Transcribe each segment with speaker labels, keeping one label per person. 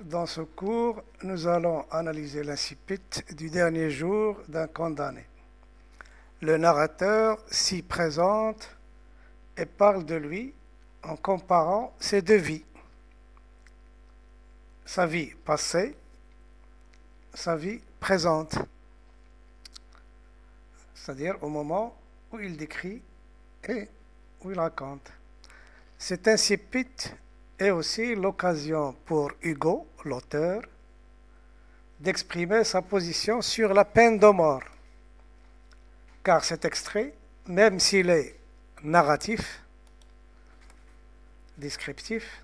Speaker 1: Dans ce cours, nous allons analyser l'incipit du dernier jour d'un condamné. Le narrateur s'y présente et parle de lui en comparant ses deux vies. Sa vie passée, sa vie présente. C'est-à-dire au moment où il décrit et où il raconte. Cet incipit est aussi l'occasion pour Hugo, l'auteur, d'exprimer sa position sur la peine de mort. Car cet extrait, même s'il est narratif, descriptif,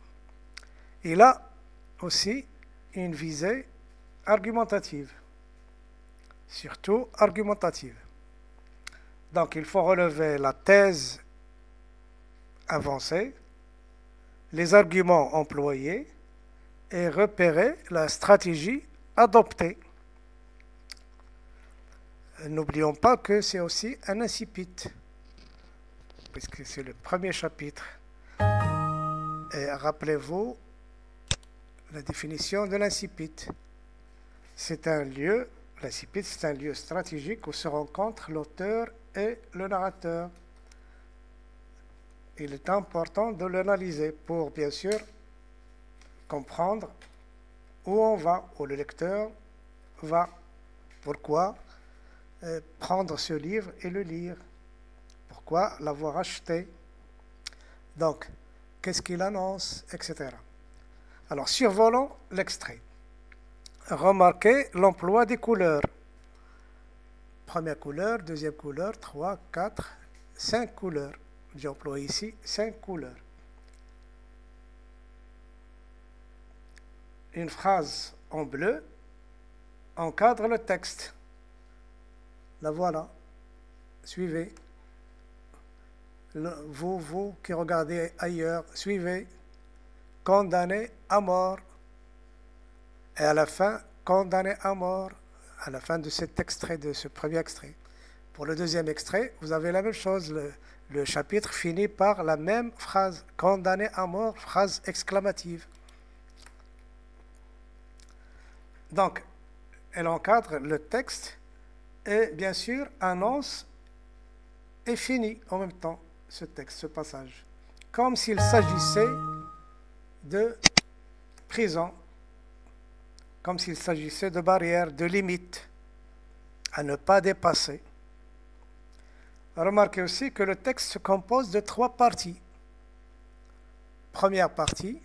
Speaker 1: il a aussi une visée argumentative, surtout argumentative. Donc il faut relever la thèse avancée, les arguments employés et repérer la stratégie adoptée. N'oublions pas que c'est aussi un incipit, puisque c'est le premier chapitre. Et rappelez-vous la définition de l'incipit. C'est un lieu, l'incipit, c'est un lieu stratégique où se rencontrent l'auteur et le narrateur. Il est important de l'analyser pour, bien sûr, comprendre où on va, où le lecteur va, pourquoi prendre ce livre et le lire, pourquoi l'avoir acheté, donc, qu'est-ce qu'il annonce, etc. Alors, survolons l'extrait. Remarquez l'emploi des couleurs. Première couleur, deuxième couleur, 3, 4, 5 couleurs. J'emploie ici 5 couleurs. Une phrase en bleu encadre le texte. La voilà. Suivez. Vous qui regardez ailleurs, suivez. Condamné à mort. Et à la fin, condamné à mort. À la fin de cet extrait, de ce premier extrait. Pour le deuxième extrait, vous avez la même chose. Le chapitre finit par la même phrase, condamné à mort, phrase exclamative. Donc, elle encadre le texte et, bien sûr, annonce et finit en même temps ce texte, ce passage. Comme s'il s'agissait de prison, comme s'il s'agissait de barrières, de limites à ne pas dépasser. Remarquez aussi que le texte se compose de 3 parties. Première partie,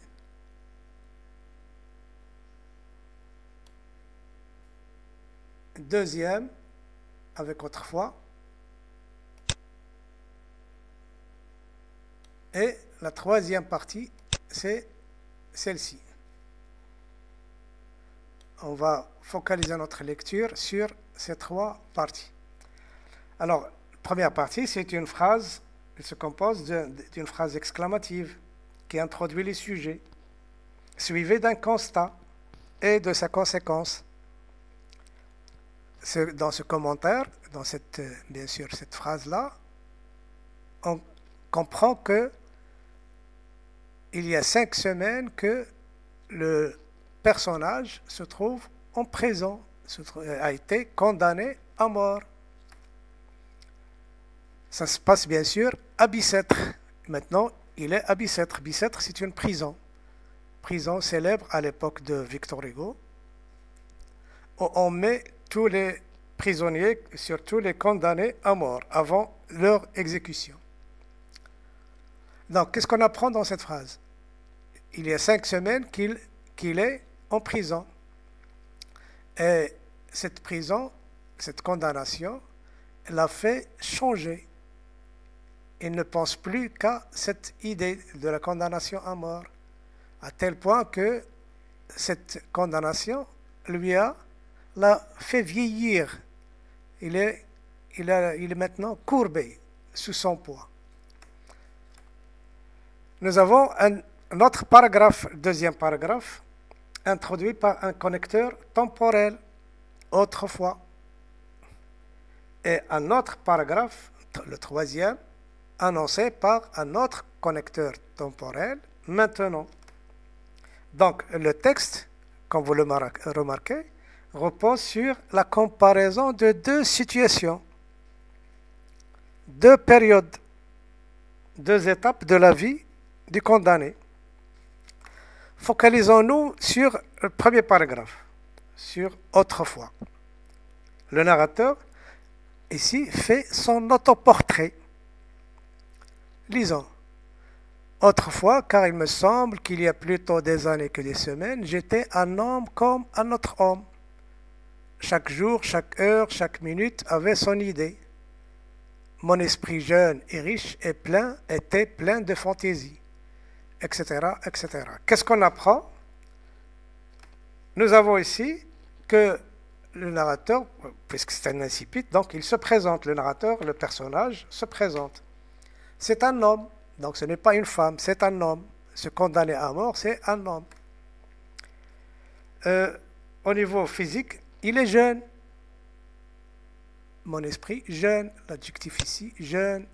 Speaker 1: deuxième, avec autrefois, et la troisième partie, c'est celle-ci. On va focaliser notre lecture sur ces 3 parties. Alors, première partie, c'est une phrase, elle se compose d'une phrase exclamative qui introduit les sujets, suivie d'un constat et de sa conséquence. Dans ce commentaire, dans bien sûr cette phrase-là, on comprend que il y a 5 semaines que le personnage se trouve en prison, a été condamné à mort. Ça se passe bien sûr à Bicêtre. Maintenant, il est à Bicêtre. Bicêtre, c'est une prison. Prison célèbre à l'époque de Victor Hugo. On met tous les prisonniers, surtout les condamnés à mort, avant leur exécution. Donc, qu'est-ce qu'on apprend dans cette phrase? Il y a 5 semaines qu'il est en prison. Et cette prison, cette condamnation, l'a fait changer. Il ne pense plus qu'à cette idée de la condamnation à mort, à tel point que cette condamnation l'a fait vieillir. Il est maintenant courbé sous son poids. Nous avons un autre paragraphe, deuxième paragraphe, introduit par un connecteur temporel, autrefois. Et un autre paragraphe, le troisième, annoncé par un autre connecteur temporel, maintenant. Donc, le texte comme vous le remarquez, repose sur la comparaison de deux situations, deux périodes, deux étapes de la vie du condamné. Focalisons-nous sur le premier paragraphe, sur autrefois. Le narrateur, ici, fait son autoportrait. Lisons. Autrefois, car il me semble qu'il y a plutôt des années que des semaines, j'étais un homme comme un autre homme. Chaque jour, chaque heure, chaque minute avait son idée. Mon esprit jeune et riche était plein de fantaisie, etc., etc. Qu'est-ce qu'on apprend? Nous avons ici que le narrateur, puisque c'est un incipit, donc il se présente, le narrateur, le personnage se présente. C'est un homme, donc ce n'est pas une femme, c'est un homme. Ce condamné à mort, c'est un homme. Au niveau physique, il est jeune. Mon esprit, jeune, l'adjectif ici, jeune.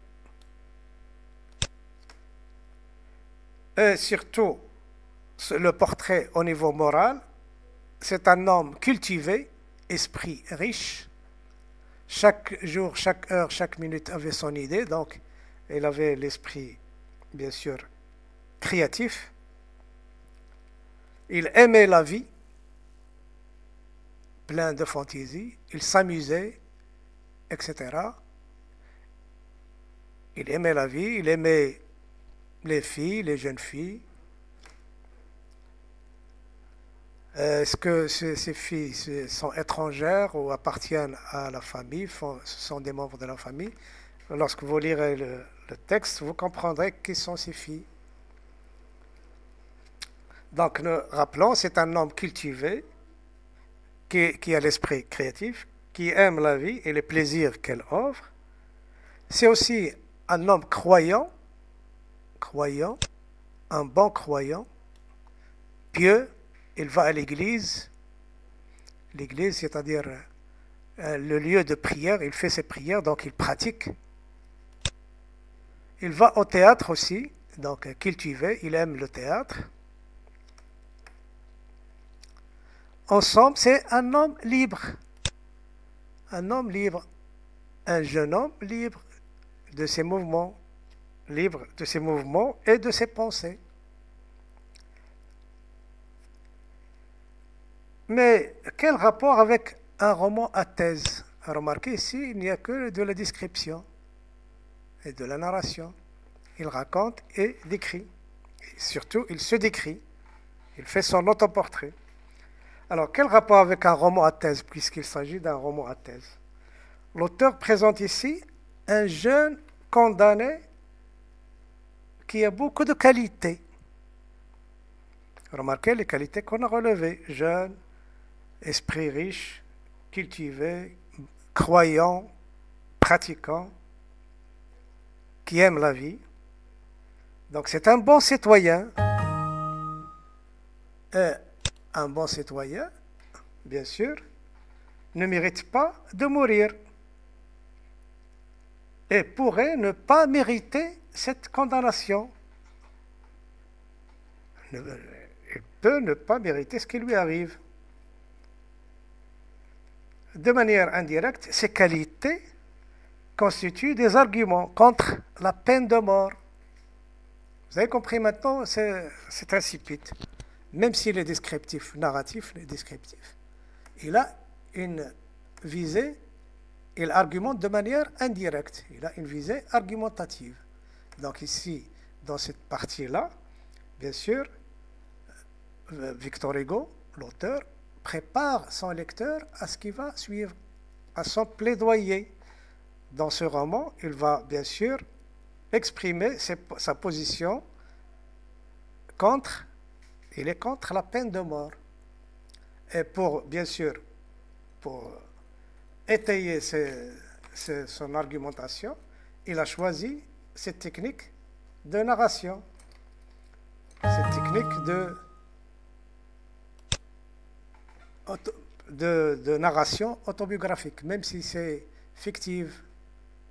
Speaker 1: Et surtout, le portrait au niveau moral, c'est un homme cultivé, esprit riche. Chaque jour, chaque heure, chaque minute avait son idée, donc il avait l'esprit, bien sûr, créatif. Il aimait la vie, plein de fantaisie, il s'amusait, etc. Il aimait la vie, il aimait les filles, les jeunes filles. Est-ce que ces filles sont étrangères ou appartiennent à la famille, ce sont des membres de la famille? Lorsque vous lirez le texte, vous comprendrez qui sont ces filles. Donc, nous rappelons, c'est un homme cultivé, qui a l'esprit créatif, qui aime la vie et les plaisirs qu'elle offre. C'est aussi un homme croyant, un bon croyant, pieux. Il va à l'église, c'est-à-dire le lieu de prière, il fait ses prières, donc il pratique. Il va au théâtre aussi, donc cultivé, il aime le théâtre. En somme, c'est un homme libre. Un homme libre. Un jeune homme libre de ses mouvements. Libre de ses mouvements et de ses pensées. Mais quel rapport avec un roman à thèse? Remarquez ici, il n'y a que de la description et de la narration. Il raconte et décrit. Et surtout, il se décrit. Il fait son autoportrait. Alors, quel rapport avec un roman à thèse, puisqu'il s'agit d'un roman à thèse? L'auteur présente ici un jeune condamné qui a beaucoup de qualités. Remarquez les qualités qu'on a relevées. Jeune, esprit riche, cultivé, croyant, pratiquant, qui aime la vie. Donc c'est un bon citoyen. Et un bon citoyen, bien sûr, ne mérite pas de mourir et pourrait ne pas mériter cette condamnation. Il peut ne pas mériter ce qui lui arrive. De manière indirecte, ces qualités constituent des arguments contre la peine de mort. Vous avez compris maintenant, c'est insipide. Même s'il est descriptif, narratif, il est descriptif. Il a une visée, il argumente de manière indirecte. Il a une visée argumentative. Donc ici, dans cette partie-là, bien sûr, Victor Hugo, l'auteur, prépare son lecteur à ce qui va suivre, à son plaidoyer. Dans ce roman, il va bien sûr exprimer sa position contre, il est contre la peine de mort. Et pour, bien sûr, pour étayer son argumentation, il a choisi cette technique de narration, cette technique de narration autobiographique, même si c'est fictive.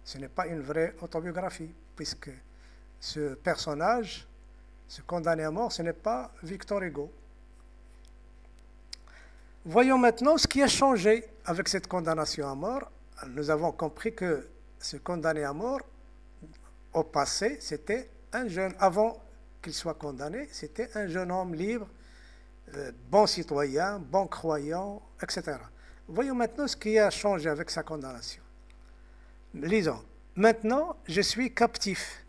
Speaker 1: Ce n'est pas une vraie autobiographie, puisque ce personnage, ce condamné à mort, ce n'est pas Victor Hugo. Voyons maintenant ce qui a changé avec cette condamnation à mort. Nous avons compris que ce condamné à mort, au passé, c'était un jeune, avant qu'il soit condamné, c'était un jeune homme libre, bon citoyen, bon croyant, etc. Voyons maintenant ce qui a changé avec sa condamnation. Lisons. Maintenant, je suis captif.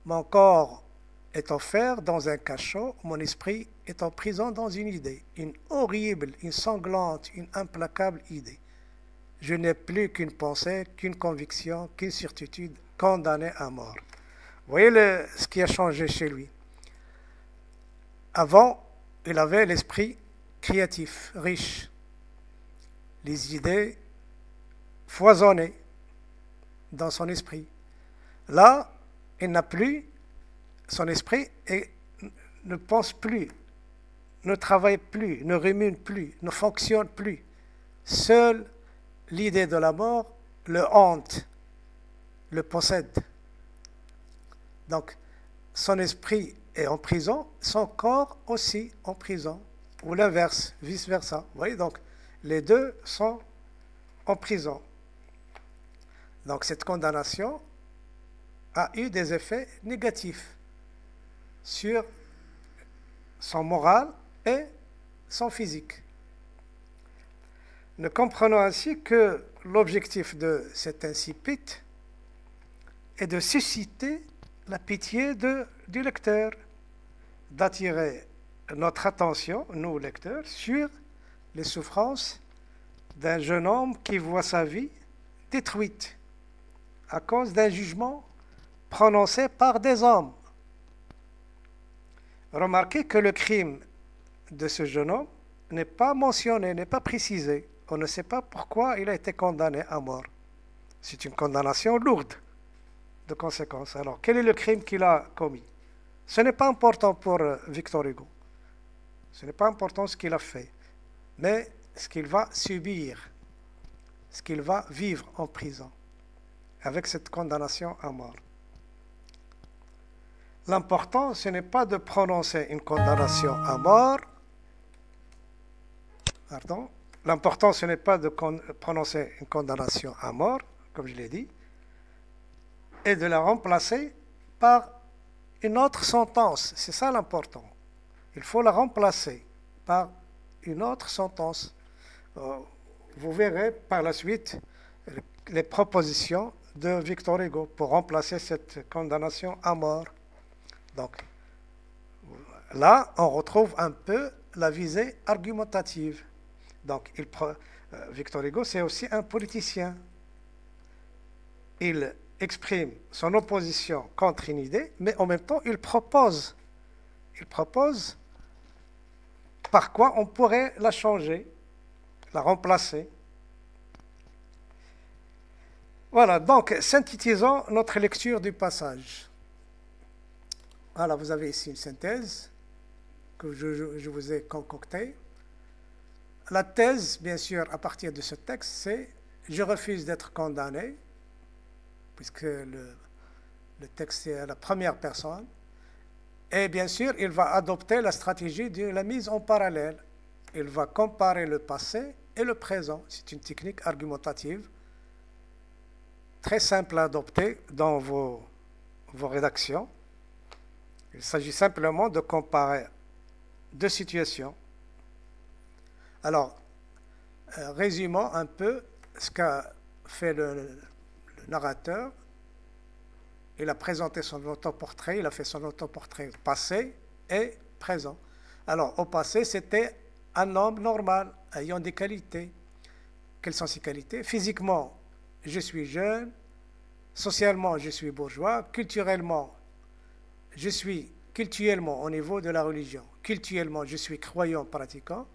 Speaker 1: Mon corps est offert dans un cachot, mon esprit est en prison dans une idée, une horrible, une sanglante, une implacable idée. Je n'ai plus qu'une pensée, qu'une conviction, qu'une certitude, condamné à mort. Vous voyez ce qui a changé chez lui. Avant, il avait l'esprit créatif, riche, les idées foisonnées dans son esprit. Là, il n'a plus son esprit et ne pense plus, ne travaille plus, ne rumine plus, ne fonctionne plus. Seule l'idée de la mort le hante, le possède. Donc, son esprit est en prison, son corps aussi en prison, ou l'inverse, vice-versa. Vous voyez, donc, les deux sont en prison. Donc, cette condamnation a eu des effets négatifs sur son moral et son physique. Nous comprenons ainsi que l'objectif de cet incipit est de susciter la pitié du lecteur, d'attirer notre attention, nous lecteurs, sur les souffrances d'un jeune homme qui voit sa vie détruite à cause d'un jugement prononcé par des hommes. Remarquez que le crime de ce jeune homme n'est pas mentionné, n'est pas précisé. On ne sait pas pourquoi il a été condamné à mort. C'est une condamnation lourde de conséquences. Alors, quel est le crime qu'il a commis? Ce n'est pas important pour Victor Hugo. Ce n'est pas important ce qu'il a fait, mais ce qu'il va subir, ce qu'il va vivre en prison avec cette condamnation à mort. L'important, ce n'est pas de prononcer une condamnation à mort. Pardon. L'important, ce n'est pas de prononcer une condamnation à mort, comme je l'ai dit, et de la remplacer par une autre sentence. C'est ça l'important. Il faut la remplacer par une autre sentence. Vous verrez par la suite les propositions de Victor Hugo pour remplacer cette condamnation à mort. Donc, là, on retrouve un peu la visée argumentative. Donc, Victor Hugo, c'est aussi un politicien. Il exprime son opposition contre une idée, mais en même temps, il propose par quoi on pourrait la changer, la remplacer. Voilà, donc, synthétisons notre lecture du passage. Voilà, vous avez ici une synthèse que je vous ai concoctée. La thèse, bien sûr, à partir de ce texte, c'est « Je refuse d'être condamné », puisque le texte est à la première personne. Et bien sûr, il va adopter la stratégie de la mise en parallèle. Il va comparer le passé et le présent. C'est une technique argumentative très simple à adopter dans vos rédactions. Il s'agit simplement de comparer deux situations. Alors, résumons un peu ce qu'a fait le narrateur. Il a présenté son autoportrait, il a fait son autoportrait passé et présent. Alors, au passé, c'était un homme normal, ayant des qualités. Quelles sont ses qualités? Physiquement, je suis jeune. Socialement, je suis bourgeois. Culturellement, je suis cultuellement au niveau de la religion. Culturellement, je suis croyant, pratiquant.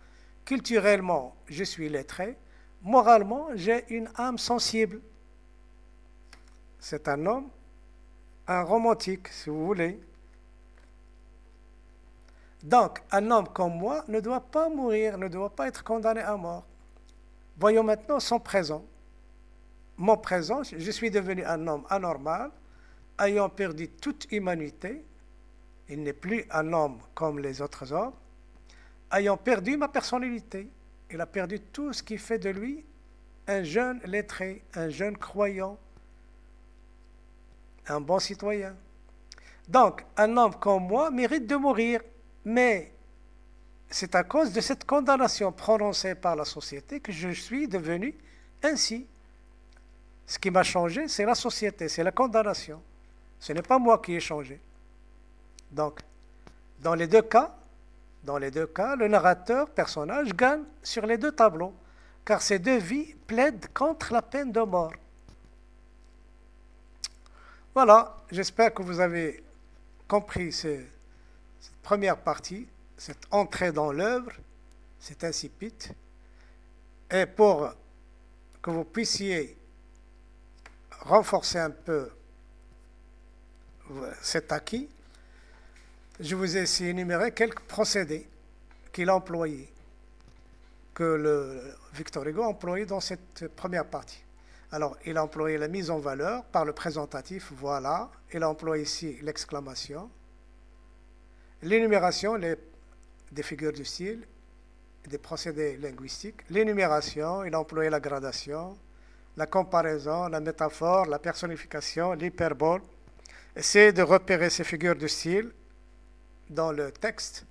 Speaker 1: Culturellement, je suis lettré. Moralement, j'ai une âme sensible. C'est un homme, un romantique, si vous voulez. Donc, un homme comme moi ne doit pas mourir, ne doit pas être condamné à mort. Voyons maintenant son présent. Mon présent, je suis devenu un homme anormal, ayant perdu toute humanité. Il n'est plus un homme comme les autres hommes, ayant perdu ma personnalité. Il a perdu tout ce qui fait de lui un jeune lettré, un jeune croyant, un bon citoyen. Donc, un homme comme moi mérite de mourir, mais c'est à cause de cette condamnation prononcée par la société que je suis devenu ainsi. Ce qui m'a changé, c'est la société, c'est la condamnation. Ce n'est pas moi qui ai changé. Donc, dans les deux cas, le narrateur, personnage, gagne sur les deux tableaux, car ces deux vies plaident contre la peine de mort. Voilà, j'espère que vous avez compris cette première partie, cette entrée dans l'œuvre, cet incipit, et pour que vous puissiez renforcer un peu cet acquis, je vous ai ici énuméré quelques procédés qu'il a employés, que le Victor Hugo a employé dans cette première partie. Alors, il a employé la mise en valeur par le présentatif, voilà. Il a employé ici l'exclamation, l'énumération des figures du style, des procédés linguistiques, l'énumération, il a employé la gradation, la comparaison, la métaphore, la personnification, l'hyperbole. Essayez de repérer ces figures de style dans le texte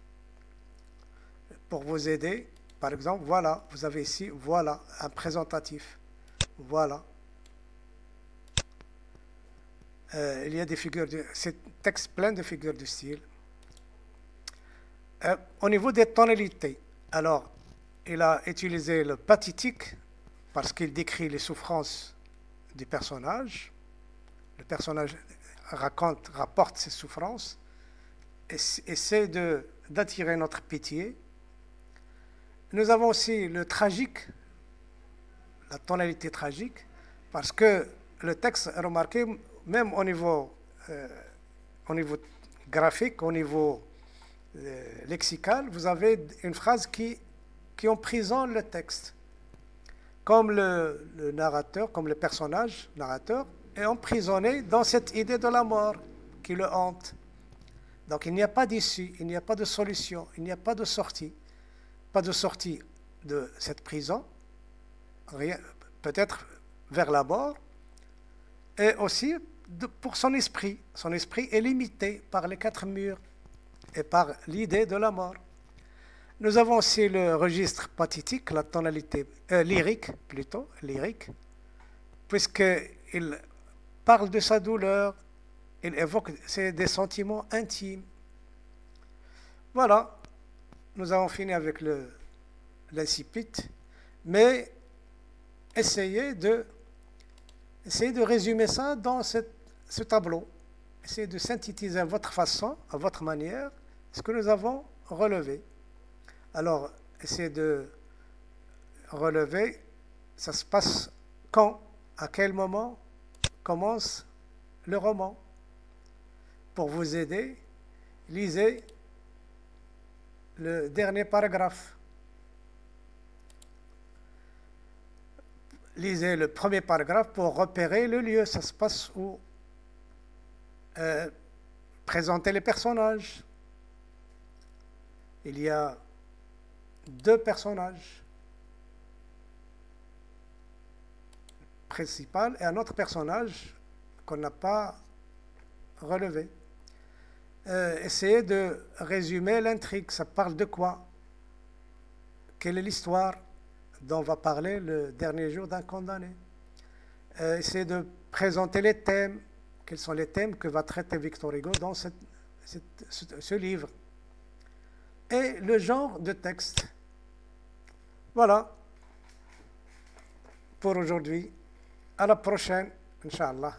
Speaker 1: pour vous aider. Par exemple, voilà, vous avez ici, voilà, un présentatif. Voilà. Il y a des figures, c'est un texte plein de figures de style. Au niveau des tonalités, alors, il a utilisé le pathétique parce qu'il décrit les souffrances du personnage. Le personnage rapporte ses souffrances, essaie d'attirer notre pitié. Nous avons aussi le tragique, la tonalité tragique, parce que le texte, remarquez, même au niveau graphique, au niveau lexical, vous avez une phrase qui emprisonne le texte. Comme le narrateur, comme le personnage narrateur, est emprisonné dans cette idée de la mort qui le hante. Donc il n'y a pas d'issue, il n'y a pas de solution, il n'y a pas de sortie. Pas de sortie de cette prison, peut-être vers la mort, et aussi pour son esprit. Son esprit est limité par les quatre murs et par l'idée de la mort. Nous avons aussi le registre pathétique, la tonalité lyrique, puisqu'il parle de sa douleur, il évoque des sentiments intimes. Voilà, nous avons fini avec l'incipit, mais essayez de résumer ça dans ce tableau. Essayez de synthétiser à votre façon, à votre manière, ce que nous avons relevé. Alors, essayez de relever, ça se passe quand, à quel moment commence le roman. Pour vous aider, lisez le dernier paragraphe. Lisez le premier paragraphe pour repérer le lieu. Ça se passe où? Présenter les personnages. Il y a deux personnages principaux et un autre personnage qu'on n'a pas relevé. Essayez de résumer l'intrigue. Ça parle de quoi? Quelle est l'histoire dont va parler le dernier jour d'un condamné? Essayez de présenter les thèmes. Quels sont les thèmes que va traiter Victor Hugo dans ce livre? Et le genre de texte. Voilà pour aujourd'hui. À la prochaine, Inch'Allah.